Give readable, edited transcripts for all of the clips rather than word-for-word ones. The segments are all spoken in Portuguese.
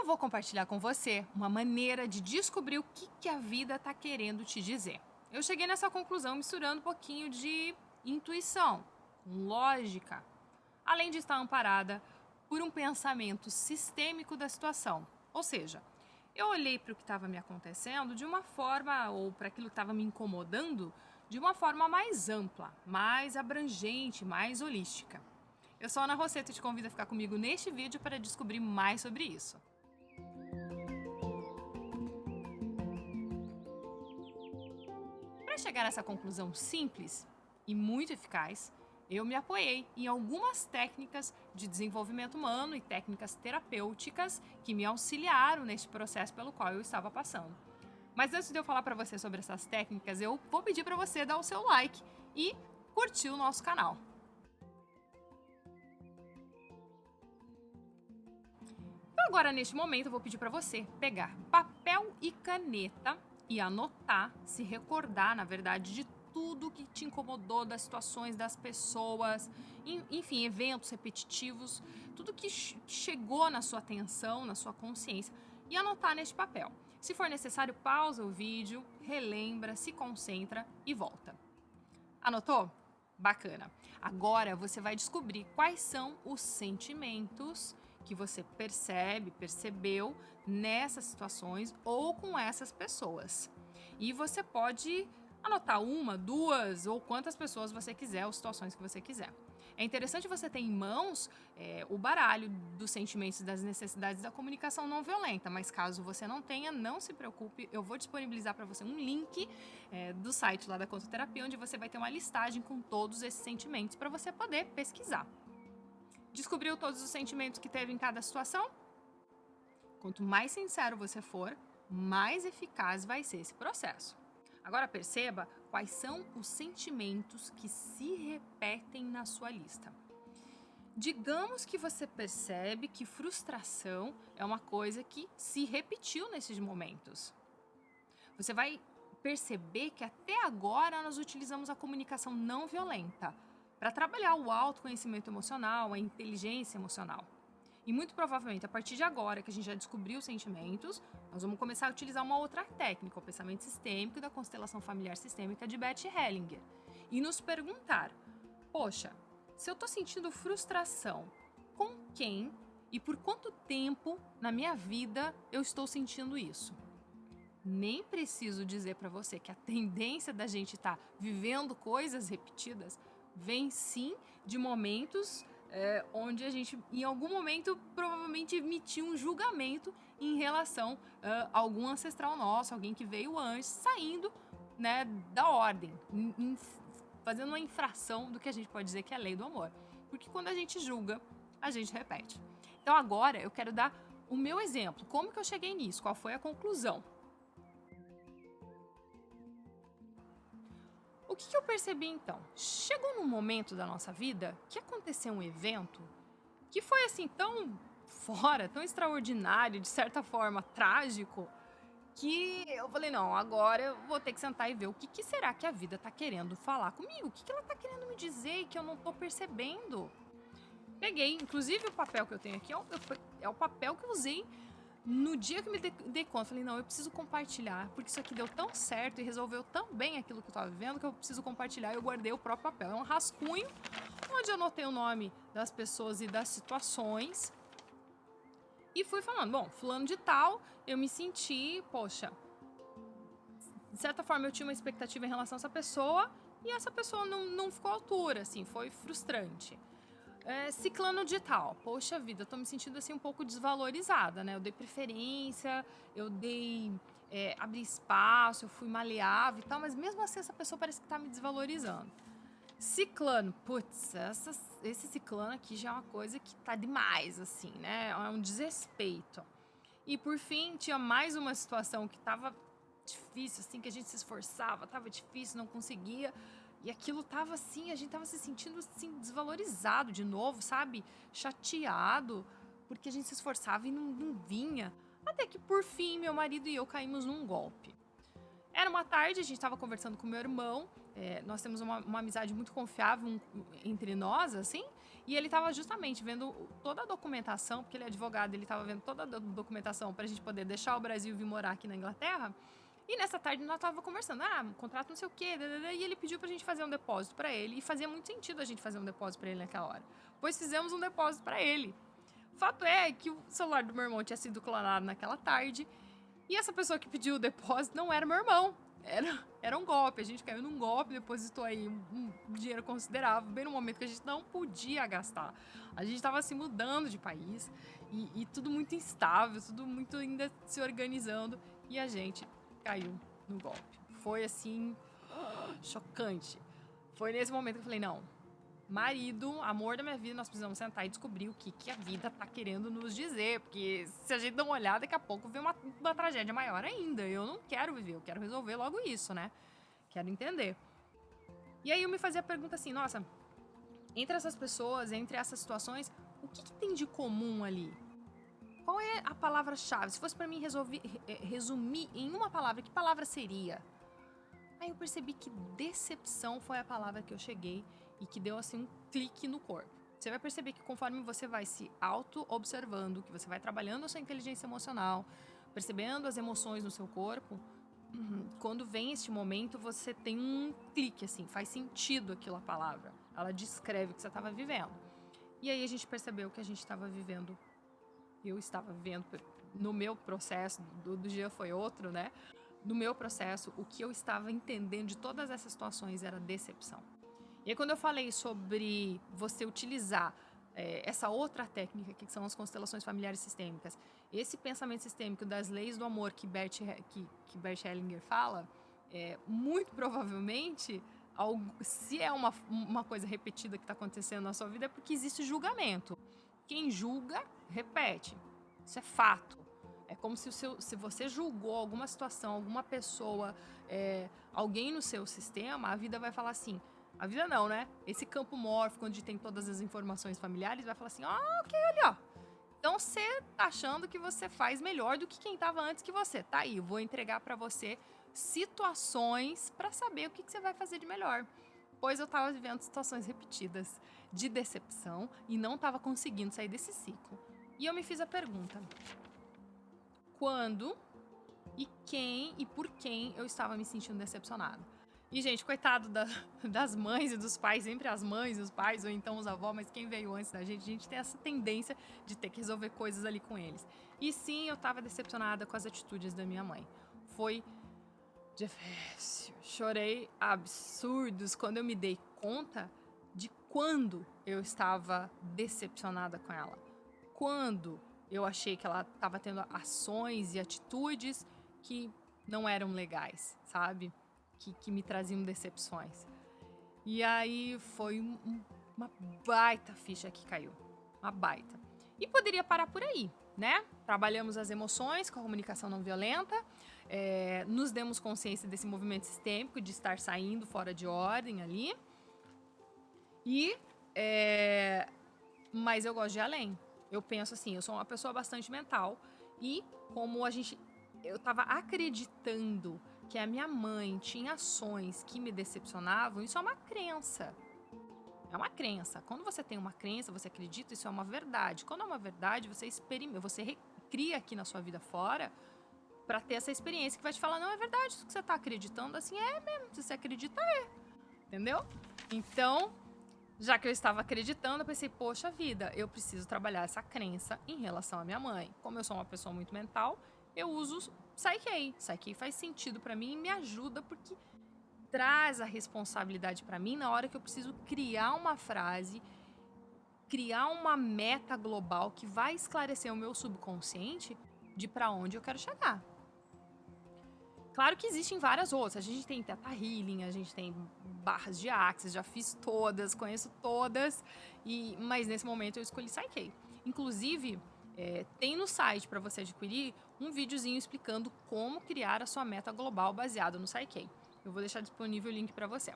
eu vou compartilhar com você uma maneira de descobrir o que a vida está querendo te dizer. Eu cheguei nessa conclusão misturando um pouquinho de intuição com lógica, além de estar amparada por um pensamento sistêmico da situação. Ou seja, eu olhei para o que estava me acontecendo de uma forma, ou para aquilo que estava me incomodando, de uma forma mais ampla, mais abrangente, mais holística. Eu sou a Ana Rosseto e te convido a ficar comigo neste vídeo para descobrir mais sobre isso. Para chegar nessa conclusão simples e muito eficaz, eu me apoiei em algumas técnicas de desenvolvimento humano e técnicas terapêuticas que me auxiliaram neste processo pelo qual eu estava passando. Mas antes de eu falar para você sobre essas técnicas, eu vou pedir para você dar o seu like e curtir o nosso canal. Então agora, neste momento, eu vou pedir para você pegar papel e caneta e anotar, se recordar, na verdade, de tudo que te incomodou, das situações, das pessoas, enfim, eventos repetitivos, tudo que chegou na sua atenção, na sua consciência, e anotar neste papel. Se for necessário, pausa o vídeo, relembra, se concentra e volta. Anotou? Bacana. Agora você vai descobrir quais são os sentimentos que você percebeu nessas situações ou com essas pessoas. E você pode anotar uma, duas ou quantas pessoas você quiser, ou situações que você quiser. É interessante você ter em mãos o baralho dos sentimentos e das necessidades da comunicação não violenta, mas caso você não tenha, não se preocupe, eu vou disponibilizar para você um link do site lá da Contoterapia, onde você vai ter uma listagem com todos esses sentimentos para você poder pesquisar. Descobriu todos os sentimentos que teve em cada situação? Quanto mais sincero você for, mais eficaz vai ser esse processo. Agora perceba quais são os sentimentos que se repetem na sua lista. Digamos que você percebe que frustração é uma coisa que se repetiu nesses momentos. Você vai perceber que até agora nós utilizamos a comunicação não violenta para trabalhar o autoconhecimento emocional, a inteligência emocional. E muito provavelmente, a partir de agora que a gente já descobriu os sentimentos, nós vamos começar a utilizar uma outra técnica, o pensamento sistêmico da constelação familiar sistêmica de Beth Hellinger. E nos perguntar, poxa, se eu estou sentindo frustração, com quem e por quanto tempo na minha vida eu estou sentindo isso? Nem preciso dizer para você que a tendência da gente estar vivendo coisas repetidas vem sim de momentos onde a gente, em algum momento, provavelmente emitiu um julgamento em relação a algum ancestral nosso, alguém que veio antes, saindo, né, da ordem, fazendo uma infração do que a gente pode dizer que é a lei do amor. Porque quando a gente julga, a gente repete. Então agora eu quero dar o meu exemplo. Como que eu cheguei nisso? Qual foi a conclusão? O que eu percebi então? Chegou num momento da nossa vida que aconteceu um evento que foi assim tão fora, tão extraordinário, de certa forma trágico, que eu falei, não, agora eu vou ter que sentar e ver o que será que a vida tá querendo falar comigo, o que ela tá querendo me dizer e que eu não tô percebendo. Peguei, inclusive o papel que eu tenho aqui é o papel que eu usei no dia que me dei conta. Falei, não, eu preciso compartilhar, porque isso aqui deu tão certo e resolveu tão bem aquilo que eu tava vivendo que eu preciso compartilhar. Eu guardei o próprio papel. É um rascunho onde eu anotei o nome das pessoas e das situações e fui falando, bom, fulano de tal, eu me senti, poxa, de certa forma eu tinha uma expectativa em relação a essa pessoa e essa pessoa não ficou à altura, assim, foi frustrante. Ciclano de tal, poxa vida, eu tô me sentindo assim um pouco desvalorizada, né? Eu dei preferência, eu abri espaço, eu fui maleável e tal, mas mesmo assim essa pessoa parece que tá me desvalorizando. Ciclano, putz, esse ciclano aqui já é uma coisa que tá demais, assim, né? É um desrespeito. E por fim, tinha mais uma situação que tava difícil, assim, que a gente se esforçava, tava difícil, não conseguia. E aquilo tava assim, a gente tava se sentindo assim, desvalorizado de novo, sabe? Chateado, porque a gente se esforçava e não vinha. Até que por fim, meu marido e eu caímos num golpe. Era uma tarde, a gente estava conversando com meu irmão, nós temos uma amizade muito confiável entre nós, assim, E ele estava justamente vendo toda a documentação, porque ele é advogado, ele estava vendo toda a documentação para a gente poder deixar o Brasil e vir morar aqui na Inglaterra. E nessa tarde nós tava conversando, contrato não sei o quê, e ele pediu pra gente fazer um depósito pra ele, e fazia muito sentido a gente fazer um depósito pra ele naquela hora. Pois fizemos um depósito pra ele. Fato é que o celular do meu irmão tinha sido clonado naquela tarde, e essa pessoa que pediu o depósito não era meu irmão. Era um golpe, a gente caiu num golpe, depositou aí um dinheiro considerável, bem no momento que a gente não podia gastar. A gente estava se mudando de país, e tudo muito instável, tudo muito ainda se organizando, e a gente caiu no golpe. Foi assim, chocante. Foi nesse momento que eu falei, não, marido, amor da minha vida, nós precisamos sentar e descobrir o que a vida tá querendo nos dizer, porque se a gente dá uma olhada, daqui a pouco vem uma tragédia maior ainda. Eu não quero viver, eu quero resolver logo isso, né? Quero entender. E aí eu me fazia a pergunta assim, nossa, entre essas pessoas, entre essas situações, o que tem de comum ali? Qual é a palavra-chave? Se fosse pra mim resumir em uma palavra, que palavra seria? Aí eu percebi que decepção foi a palavra que eu cheguei e que deu assim um clique no corpo. Você vai perceber que conforme você vai se auto-observando, que você vai trabalhando a sua inteligência emocional, percebendo as emoções no seu corpo, quando vem este momento, você tem um clique, assim, faz sentido aquilo a palavra. Ela descreve o que você estava vivendo. E aí a gente percebeu que a gente estava vivendo, eu estava vivendo, no meu processo, do dia foi outro, né? No meu processo, o que eu estava entendendo de todas essas situações era decepção. E aí, quando eu falei sobre você utilizar essa outra técnica, que são as constelações familiares sistêmicas, esse pensamento sistêmico das leis do amor que Bert Hellinger fala, muito provavelmente, se é uma coisa repetida que está acontecendo na sua vida, é porque existe julgamento. Quem julga, repete. Isso é fato. É como se você julgou alguma situação, alguma pessoa, alguém no seu sistema, a vida vai falar assim... A vida não, né? Esse campo mórfico, onde tem todas as informações familiares, vai falar assim, ok, olha, ó. Então, você tá achando que você faz melhor do que quem tava antes que você. Tá aí, eu vou entregar pra você situações pra saber o que você vai fazer de melhor. Pois eu tava vivendo situações repetidas de decepção e não tava conseguindo sair desse ciclo. E eu me fiz a pergunta: quando e quem e por quem eu estava me sentindo decepcionada? E, gente, coitado das mães e dos pais, sempre as mães e os pais, ou então os avós, mas quem veio antes da gente tem essa tendência de ter que resolver coisas ali com eles. E sim, eu tava decepcionada com as atitudes da minha mãe. Foi difícil. Chorei absurdos quando eu me dei conta de quando eu estava decepcionada com ela. Quando eu achei que ela estava tendo ações e atitudes que não eram legais, sabe? Que me traziam decepções. E aí foi uma baita ficha que caiu. Uma baita. E poderia parar por aí, né? Trabalhamos as emoções com a comunicação não violenta, nos demos consciência desse movimento sistêmico, de estar saindo fora de ordem ali. Mas eu gosto de ir além. Eu penso assim, eu sou uma pessoa bastante mental. E como eu tava acreditando que a minha mãe tinha ações que me decepcionavam, isso é uma crença. É uma crença. Quando você tem uma crença, você acredita, isso é uma verdade. Quando é uma verdade, você experimenta, você recria aqui na sua vida fora pra ter essa experiência que vai te falar, não, é verdade, isso que você tá acreditando, assim, é mesmo. Se você acredita, Entendeu? Então, já que eu estava acreditando, eu pensei, poxa vida, eu preciso trabalhar essa crença em relação à minha mãe. Como eu sou uma pessoa muito mental, eu uso Psyche. Psyche faz sentido pra mim e me ajuda porque traz a responsabilidade pra mim na hora que eu preciso criar uma frase, criar uma meta global que vai esclarecer o meu subconsciente de pra onde eu quero chegar. Claro que existem várias outras. A gente tem Theta Healing, a gente tem barras de Axis, já fiz todas, conheço todas, mas nesse momento eu escolhi Psyche. Inclusive, tem no site para você adquirir um videozinho explicando como criar a sua meta global baseada no Psyche. Eu vou deixar disponível o link para você.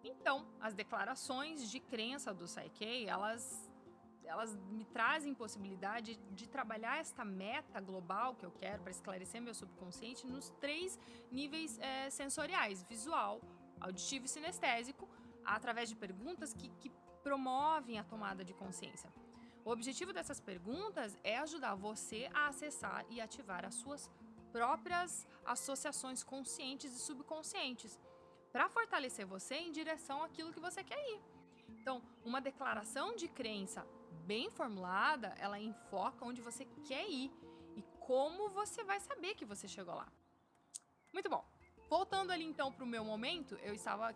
Então, as declarações de crença do Psyche, elas me trazem possibilidade de trabalhar esta meta global que eu quero para esclarecer meu subconsciente nos 3 níveis sensoriais: visual, auditivo e sinestésico, através de perguntas que promovem a tomada de consciência. O objetivo dessas perguntas é ajudar você a acessar e ativar as suas próprias associações conscientes e subconscientes para fortalecer você em direção àquilo que você quer ir. Então, uma declaração de crença bem formulada, ela enfoca onde você quer ir e como você vai saber que você chegou lá. Muito bom. Voltando ali então para o meu momento,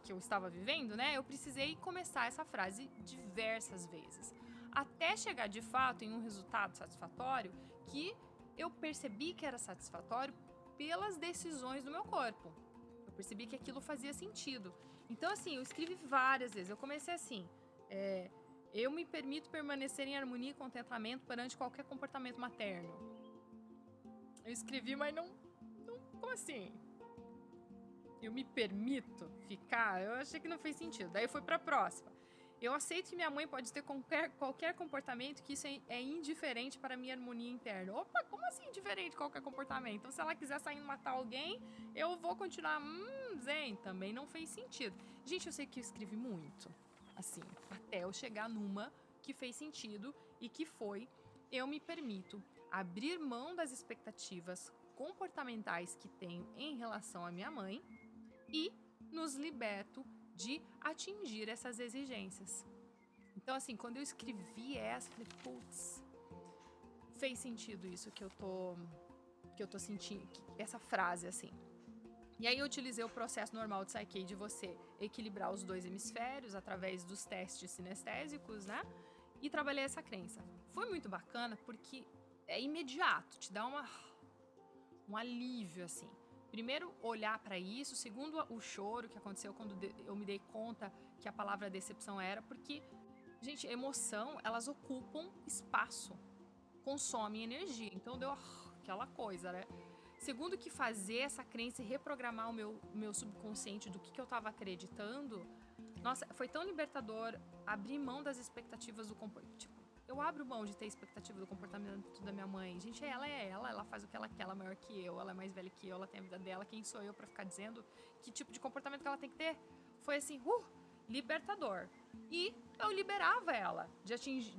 que eu estava vivendo, né? Eu precisei começar essa frase diversas vezes, até chegar de fato em um resultado satisfatório que eu percebi que era satisfatório pelas decisões do meu corpo. Eu percebi que aquilo fazia sentido. Então, assim, eu escrevi várias vezes. Eu comecei assim: eu me permito permanecer em harmonia e contentamento perante qualquer comportamento materno. Eu escrevi, mas não como assim? Eu me permito ficar? Eu achei que não fez sentido. Daí eu fui pra próxima. Eu aceito que minha mãe pode ter qualquer comportamento, que isso é indiferente para a minha harmonia interna. Opa, como assim indiferente qualquer comportamento? Então, se ela quiser sair e matar alguém, eu vou continuar. Zen, também não fez sentido. Gente, eu sei que eu escrevi muito, assim, até eu chegar numa que fez sentido e que foi: eu me permito abrir mão das expectativas comportamentais que tenho em relação à minha mãe e nos liberto de atingir essas exigências. Então, assim, quando eu escrevi essa, eu falei, putz, fez sentido isso que eu tô sentindo, essa frase, assim. E aí eu utilizei o processo normal de Psyche de você equilibrar os dois hemisférios através dos testes sinestésicos, né? E trabalhei essa crença. Foi muito bacana porque é imediato, te dá um alívio, assim. Primeiro, olhar para isso. Segundo, o choro que aconteceu quando eu me dei conta que a palavra decepção era, porque, gente, emoção, elas ocupam espaço, consomem energia. Então, deu aquela coisa, né? Segundo, que fazer essa crença e reprogramar o meu subconsciente do que eu estava acreditando, nossa, foi tão libertador abrir mão das expectativas do comportamento. Tipo, eu abro mão de ter expectativa do comportamento da minha mãe. Gente, ela faz o que ela quer, ela é maior que eu, ela é mais velha que eu, ela tem a vida dela, quem sou eu pra ficar dizendo que tipo de comportamento que ela tem que ter? Foi assim, libertador. E eu liberava ela de atingir,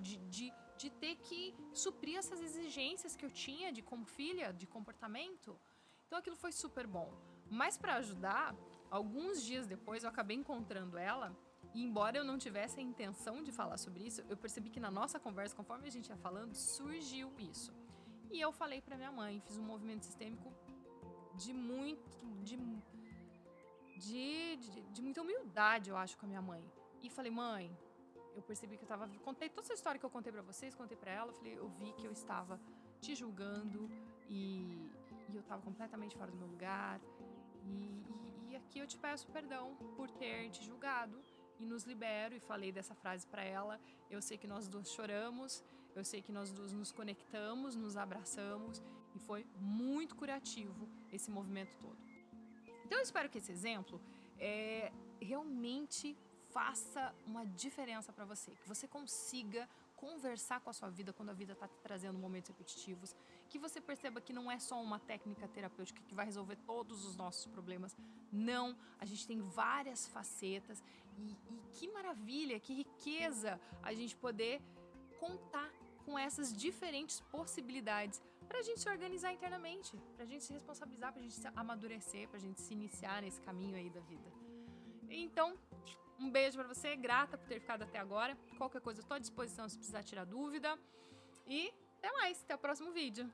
de ter que suprir essas exigências que eu tinha como filha, de comportamento. Então aquilo foi super bom. Mas pra ajudar, alguns dias depois eu acabei encontrando ela. E embora eu não tivesse a intenção de falar sobre isso, eu percebi que na nossa conversa, conforme a gente ia falando, surgiu isso. E eu falei pra minha mãe, fiz um movimento sistêmico de muita humildade, eu acho, com a minha mãe. E falei, mãe, eu percebi que eu tava... Contei toda essa história que eu contei pra vocês, contei pra ela. Eu vi que eu estava te julgando e eu tava completamente fora do meu lugar. E aqui eu te peço perdão por ter te julgado. E nos libero, e falei dessa frase pra ela. Eu sei que nós duas choramos, eu sei que nós duas nos conectamos, nos abraçamos, e foi muito curativo esse movimento todo. Então eu espero que esse exemplo realmente faça uma diferença pra você, que você consiga conversar com a sua vida quando a vida tá te trazendo momentos repetitivos, que você perceba que não é só uma técnica terapêutica que vai resolver todos os nossos problemas. Não, a gente tem várias facetas e que maravilha, que riqueza a gente poder contar com essas diferentes possibilidades pra gente se organizar internamente, pra gente se responsabilizar, pra gente se amadurecer, pra gente se iniciar nesse caminho aí da vida. Então, um beijo pra você, grata por ter ficado até agora. Qualquer coisa eu tô à disposição se precisar tirar dúvida. E até mais, até o próximo vídeo.